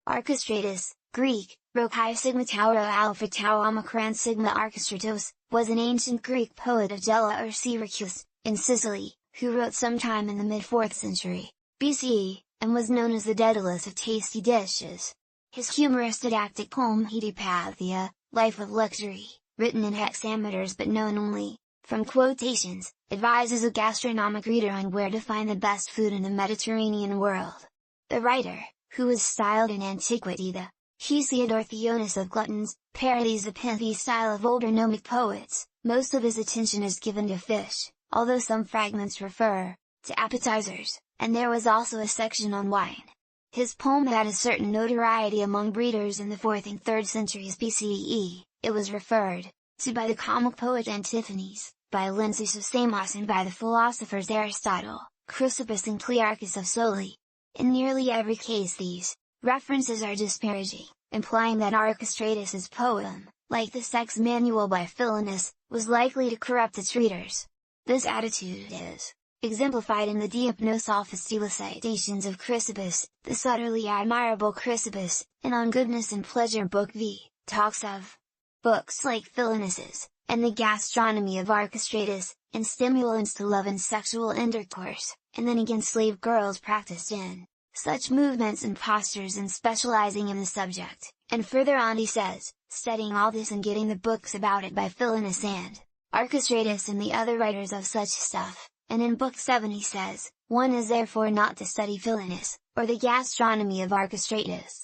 Archestratus, Greek, Rho Chi Sigma Tau Rho Alpha Tau Omicron Sigma Archestratus, was an ancient Greek poet of Gela or Syracuse, in Sicily, who wrote sometime in the mid-4th century, BCE, and was known as the Daedalus of tasty dishes. His humorous didactic poem Hedipathia, Life of Luxury, written in hexameters but known only from quotations, advises a gastronomic reader on where to find the best food in the Mediterranean world. The writer, who was styled in antiquity the Hesiod or Theonis of gluttons, parodies the pithy style of older gnomic poets. Most of his attention is given to fish, although some fragments refer to appetizers, and there was also a section on wine. His poem had a certain notoriety among breeders in the 4th and 3rd centuries BCE. It was referred to by the comic poet Antiphanes, by Lynceus of Samos, and by the philosophers Aristotle, Chrysippus and Clearchus of Soli. In nearly every case these references are disparaging, implying that Archestratus's poem, like the sex manual by Philinus, was likely to corrupt its readers. This attitude is exemplified in the Diapnosophistical citations of Chrysippus. This utterly admirable Chrysippus, in On Goodness and Pleasure Book V, talks of books like Philinus's, and the gastronomy of Archestratus, and stimulants to love and sexual intercourse, and then again slave girls practiced in such movements and postures, and specializing in the subject. And further on he says, studying all this and getting the books about it by Philinus and Archestratus and the other writers of such stuff. And in Book 7 he says, one is therefore not to study Philinus, or the gastronomy of Archestratus,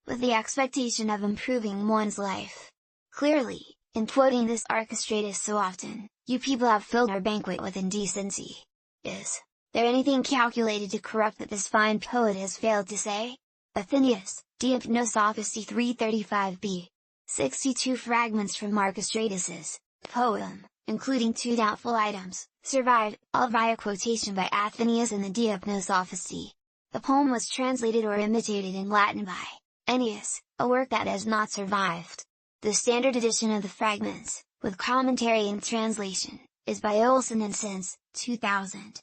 with the expectation of improving one's life. Clearly, in quoting this Archestratus so often, you people have filled our banquet with indecency. Is there anything calculated to corrupt that this fine poet has failed to say? Athenaeus, Diapnosophisty 335b. 62 fragments from Archestratus's poem, including 2 doubtful items, survived, all via quotation by Athenaeus in the Diapnosophisty. The poem was translated or imitated in Latin by Ennius, a work that has not survived. The standard edition of the fragments, with commentary and translation, is by Olson and Sens, 2000.